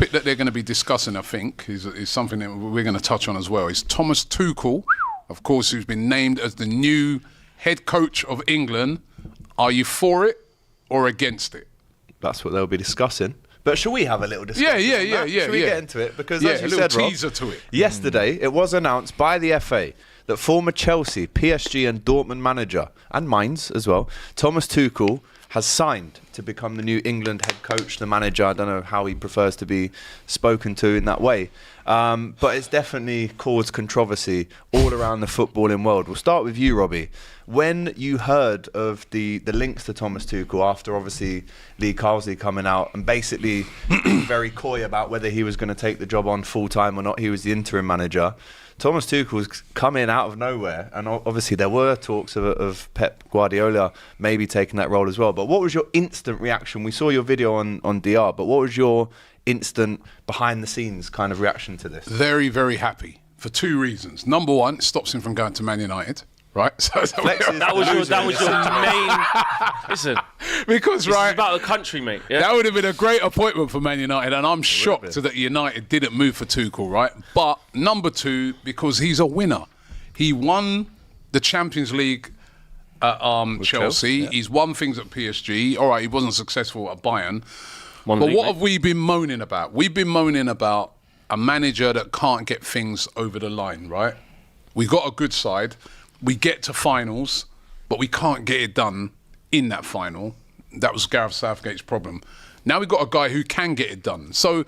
topic that they're going to be discussing, I think, is something that we're going to touch on as well. Is Thomas Tuchel, of course, who's been named as the new head coach of England. Are you for it or against it? That's what they'll be discussing. But shall we have a little discussion? Yeah. Shall we get into it? Because as you a little said, Rob, teaser to it. Yesterday, it was announced by the FA that former Chelsea, PSG and Dortmund manager, and Mainz as well, Thomas Tuchel, has signed to become the new England head coach, the manager. I don't know how he prefers to be spoken to in that way. But it's definitely caused controversy all around the footballing world. We'll start with you, Robbie. When you heard of the links to Thomas Tuchel after obviously Lee Carsley coming out and basically being very coy about whether he was going to take the job on full-time or not, he was the interim manager. Thomas Tuchel's come in out of nowhere, and obviously there were talks of Pep Guardiola maybe taking that role as well. But what was your instant reaction? We saw your video on DR, but what was your instant behind-the-scenes kind of reaction to this? Very, very happy for two reasons. Number one, it stops him from going to Man United. Right, so that was your main. Listen, because this is about the country, mate. Yeah? That would have been a great appointment for Man United, and I'm shocked that United didn't move for Tuchel. Right, but number two, because he's a winner. He won the Champions League at Chelsea. Yeah. He's won things at PSG. All right, he wasn't successful at Bayern. But league, what have we been moaning about? We've been moaning about a manager that can't get things over the line. Right, we got a good side. We get to finals, but we can't get it done in that final. That was Gareth Southgate's problem. Now we've got a guy who can get it done. So,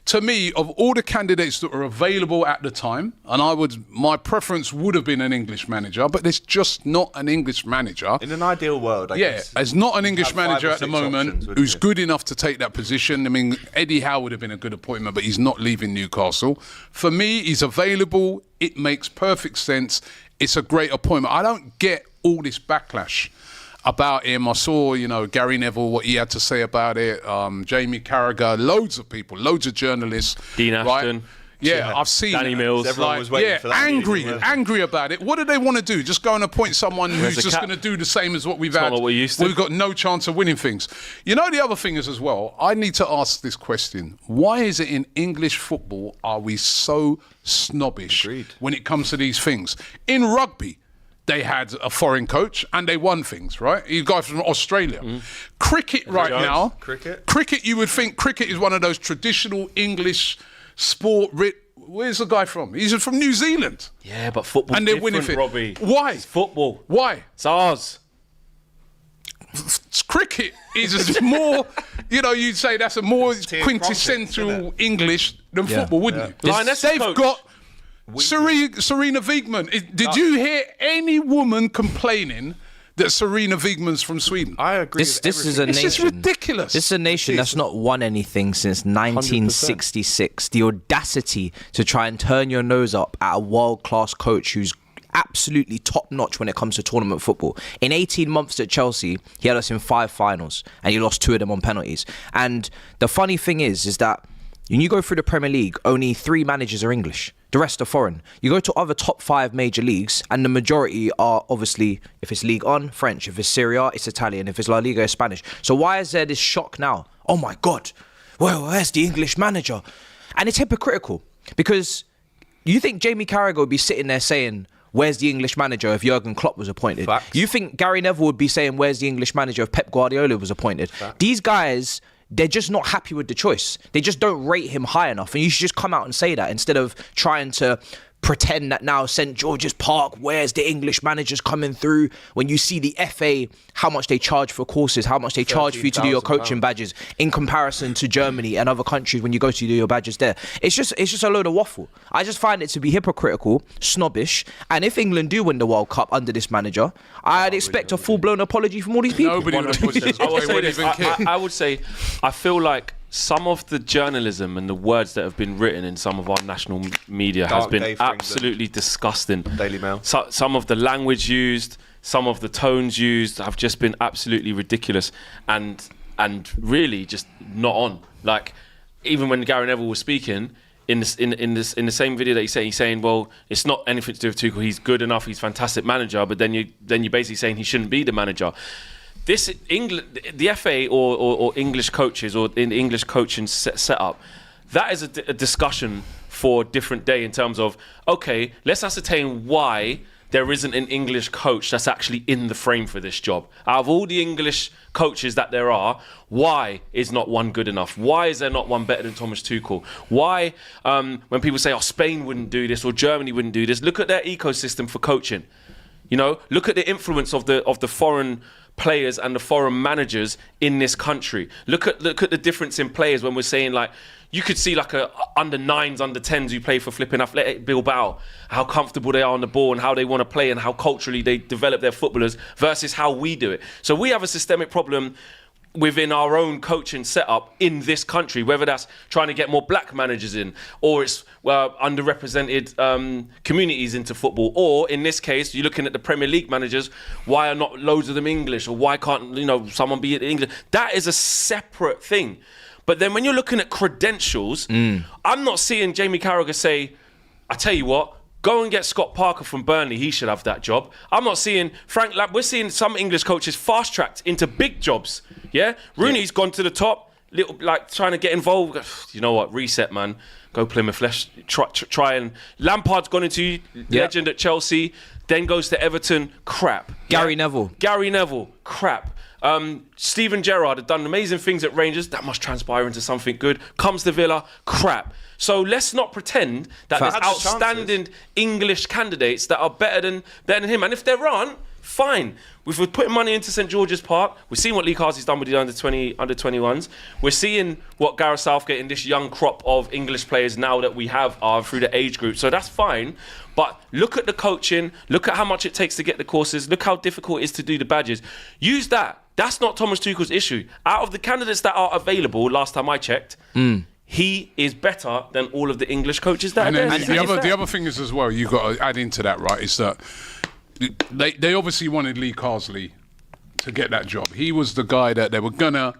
to me, of all the candidates that were available at the time, and my preference would have been an English manager, but there's just not an English manager. In an ideal world, I guess. Yeah, there's not an English manager at the moment options, who's good enough to take that position. I mean, Eddie Howe would have been a good appointment, but he's not leaving Newcastle. For me, he's available. It makes perfect sense. It's a great appointment. I don't get all this backlash about him. I saw, Gary Neville, what he had to say about it. Jamie Carragher, loads of people, loads of journalists. Dean Ashton. Right? Yeah, I've seen Danny Mills. Everyone was waiting for that angry about it. What do they want to do? Just go and appoint someone who's just going to do the same as what we've had? Not what we're used to. We've got no chance of winning things. The other thing is as well, I need to ask this question. Why is it in English football are we so snobbish when it comes to these things? In rugby, they had a foreign coach and they won things, right? You guys from Australia. Cricket now, cricket, you would think cricket is one of those traditional English sport. Where's the guy from? He's from New Zealand. Yeah, but football and they're winning things. Robbie. Why? It's football. Why? It's ours. Cricket is more, you'd say that's a more quintessential English than football, wouldn't you? They've got Serena Wiegman. Did you hear any woman complaining that Serena Wiegman's from Sweden? I agree. This is a nation. It's just ridiculous. This is a nation that's not won anything since 1966. 100%. The audacity to try and turn your nose up at a world-class coach who's absolutely top-notch when it comes to tournament football. In 18 months at Chelsea, he had us in 5 finals, and he lost 2 of them on penalties. And the funny thing is that when you go through the Premier League, only 3 managers are English. The rest are foreign. You go to other top 5 major leagues, and the majority are obviously, if it's Ligue 1, French. If it's Serie A, it's Italian. If it's La Liga, it's Spanish. So why is there this shock now? Oh my God, well, where's the English manager? And it's hypocritical, because you think Jamie Carragher would be sitting there saying, where's the English manager if Jurgen Klopp was appointed? Facts. You think Gary Neville would be saying, where's the English manager if Pep Guardiola was appointed? Facts. These guys, they're just not happy with the choice. They just don't rate him high enough. And you should just come out and say that instead of trying to pretend that now St George's Park, where's the English managers coming through? When you see the FA, how much they charge for courses, how much they charge for you to do your coaching badges in comparison to Germany and other countries when you go to do your badges there. It's just a load of waffle. I just find it to be hypocritical, snobbish, and if England do win the World Cup under this manager, I'd expect a full-blown apology from all these people. Nobody would apologize. I would say, I feel like some of the journalism and the words that have been written in some of our national media has been absolutely disgusting. Daily Mail. Some of the language used, some of the tones used have just been absolutely ridiculous and really just not on. Like, even when Gary Neville was speaking in the same video that he's saying, well, it's not anything to do with Tuchel. He's good enough. He's a fantastic manager. But then you're basically saying he shouldn't be the manager. The FA or English coaches or in English coaching setup, that is a discussion for a different day in terms of, okay, let's ascertain why there isn't an English coach that's actually in the frame for this job. Out of all the English coaches that there are, why is not one good enough? Why is there not one better than Thomas Tuchel? Why, when people say, oh, Spain wouldn't do this or Germany wouldn't do this, look at their ecosystem for coaching. You know, look at the influence of the foreign players and the foreign managers in this country. Look at the difference in players when we're saying, like, you could see like a under 9s, under 10s who play for flipping Athletic Bilbao, how comfortable they are on the ball and how they want to play and how culturally they develop their footballers versus how we do it. So we have a systemic problem within our own coaching setup in this country, whether that's trying to get more black managers in, or it's underrepresented communities into football, or in this case, you're looking at the Premier League managers, why are not loads of them English, or why can't, you know, someone be English? That is a separate thing. But then when you're looking at credentials, I'm not seeing Jamie Carragher say, I tell you what, go and get Scott Parker from Burnley, he should have that job. I'm not seeing Frank Lampard. We're seeing some English coaches fast-tracked into big jobs, yeah? Rooney's gone to the top, little like trying to get involved. You know what, reset, man. Go Plymouth, let's try and... Lampard's gone into legend at Chelsea, then goes to Everton, crap. Gary Neville, crap. Steven Gerrard had done amazing things at Rangers. That must transpire into something good. Comes to Villa, crap. So let's not pretend that there's outstanding English candidates that are better than him. And if there aren't, fine. If we're putting money into St George's Park, we're seeing what Lee Carsey's done with the under 21s. We're seeing what Gareth Southgate and this young crop of English players now that we have are through the age group. So that's fine. But look at the coaching. Look at how much it takes to get the courses. Look how difficult it is to do the badges. Use that. That's not Thomas Tuchel's issue. Out of the candidates that are available, last time I checked, he is better than all of the English coaches that are there. And the other thing is as well, you've got to add into that, right, is that they obviously wanted Lee Carsley to get that job. He was the guy that they were going to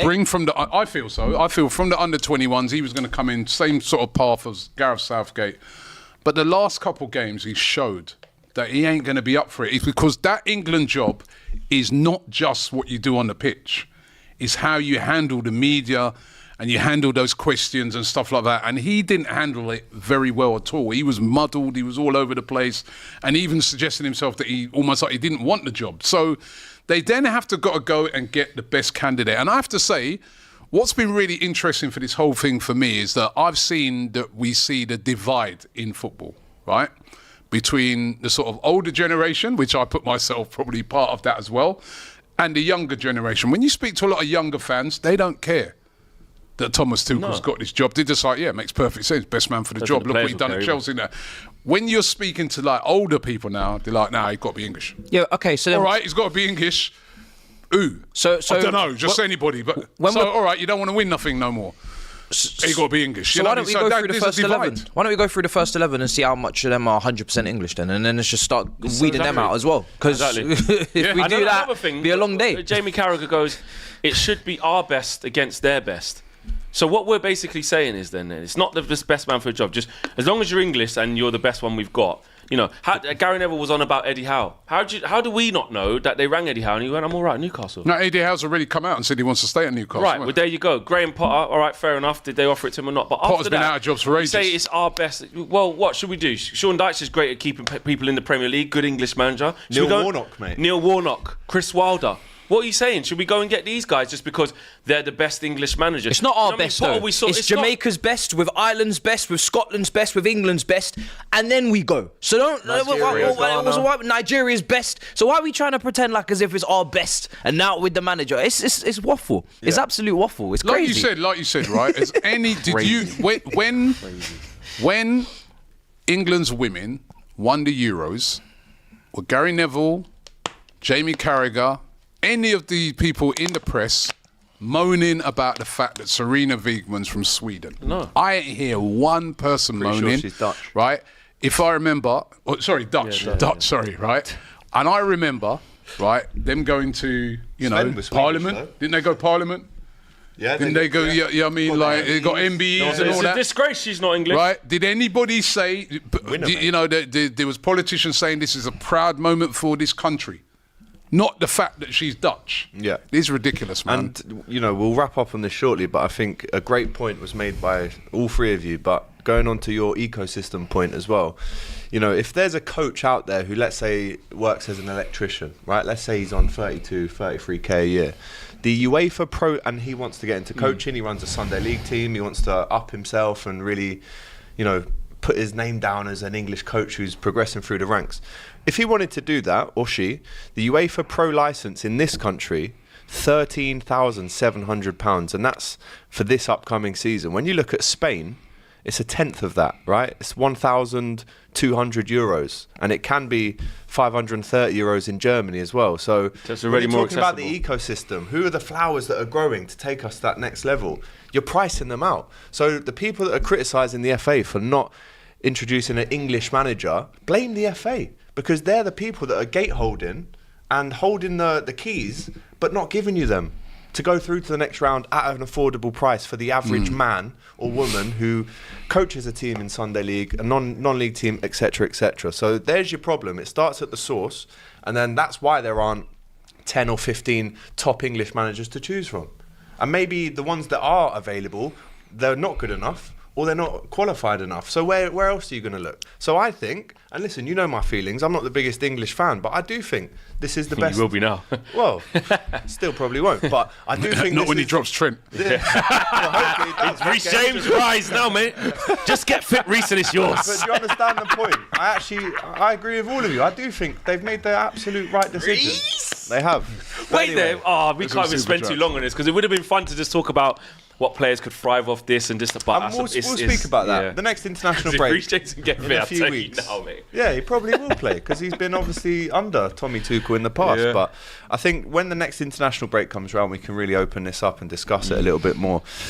bring from the... I feel so. I feel from the under-21s, he was going to come in, same sort of path as Gareth Southgate. But the last couple games, he showed that he ain't going to be up for it. It's because that England job is not just what you do on the pitch. It's how you handle the media and you handle those questions and stuff like that. And he didn't handle it very well at all. He was muddled. He was all over the place. And even suggesting himself that he almost like he didn't want the job. So they then have to go and get the best candidate. And I have to say, what's been really interesting for this whole thing for me is that I've seen that we see the divide in football, right? Between the sort of older generation, which I put myself probably part of that as well, and the younger generation. When you speak to a lot of younger fans, they don't care that Thomas Tuchel's got this job. They're just like, yeah, it makes perfect sense. Best man for the job. Look what he's done at Chelsea now. When you're speaking to like older people now, they're like, nah, he's got to be English. Yeah, okay. So all right, he's got to be English. Ooh. So I don't know, just anybody. But all right, you don't want to win nothing no more. You got to be English. So why don't we go through the first 11? Why don't we go through the first 11 and see how much of them are 100% English then, and then let's just start weeding them out as well. Because if we do that, it'll be a long day. Jamie Carragher goes, it should be our best against their best. So what we're basically saying is then it's not the best man for a job. Just as long as you're English and you're the best one we've got. You know, Gary Neville was on about Eddie Howe. How do we not know that they rang Eddie Howe and he went, I'm all right at Newcastle? No, Eddie Howe's already come out and said he wants to stay at Newcastle. Right, well, there you go. Graham Potter, all right, fair enough. Did they offer it to him or not? But Potter's after been that, out of jobs for ages. Say it's our best. Well, what should we do? Sean Dyche is great at keeping people in the Premier League. Good English manager. Neil Warnock, mate. Neil Warnock. Chris Wilder. What are you saying? Should we go and get these guys just because they're the best English managers? It's not our best, though. It's Jamaica's best, with Ireland's best, with Scotland's best, with England's best, and then we go. So don't... Nigeria's best. So why are we trying to pretend like as if it's our best and now with the manager? It's waffle. Yeah. It's absolute waffle. It's crazy. Like you said, right? As any... When England's women won the Euros, were Gary Neville, Jamie Carragher... any of the people in the press moaning about the fact that Serena Wiegman's from Sweden. No. I ain't hear one person moaning. Sure she's Dutch. Right? If I remember... Dutch. Yeah, Dutch, sorry, right? And I remember, right, them going to, Parliament. Didn't they go Parliament? Yeah, Didn't they go, I mean, like, they got MBEs and all that. It's a disgrace she's not English. Right? Did anybody say... there was politicians saying this is a proud moment for this country? not the fact that she's Dutch. Yeah. It's ridiculous, man. And, we'll wrap up on this shortly, but I think a great point was made by all three of you. But going on to your ecosystem point as well, if there's a coach out there who, let's say, works as an electrician, right? Let's say he's on 32, 33K a year. The UEFA Pro, and he wants to get into coaching, he runs a Sunday League team, he wants to up himself and really, put his name down as an English coach who's progressing through the ranks. If he wanted to do that, or she, the UEFA Pro license in this country, £13,700, and that's for this upcoming season. When you look at Spain, it's a tenth of that, right? It's 1,200 euros, and it can be 530 euros in Germany as well. So it's already more talking about the ecosystem, who are the flowers that are growing to take us to that next level? You're pricing them out. So the people that are criticising the FA for not introducing an English manager, blame the FA, because they're the people that are gate holding and holding the keys, but not giving you them to go through to the next round at an affordable price for the average man or woman who coaches a team in Sunday League, a non-league team, etc., etc. So there's your problem. It starts at the source, and then that's why there aren't 10 or 15 top English managers to choose from. And maybe the ones that are available, they're not good enough, or they're not qualified enough. So where else are you going to look? So I think, and listen, you know my feelings, I'm not the biggest English fan, but I do think this is the best. You will be now. Well, still probably won't, but I do think not when he drops Trent. Well, hopefully he does. Reece James, rise now, mate. Just get fit, Reece, and it's yours. But do you understand the point? I agree with all of you. I do think they've made the absolute right decision. Reece! They have. But Wait anyway, there. We can't even spend too long on this, because it would have been fun to just talk about what players could thrive off this and just. But we'll speak about that. Yeah. The next international If break. Reece James can get in fit, a I'll few tell weeks. you now, mate. Yeah, he probably will play because he's been obviously under Tommy Tuchel in the past. Yeah. But I think when the next international break comes around, we can really open this up and discuss it a little bit more.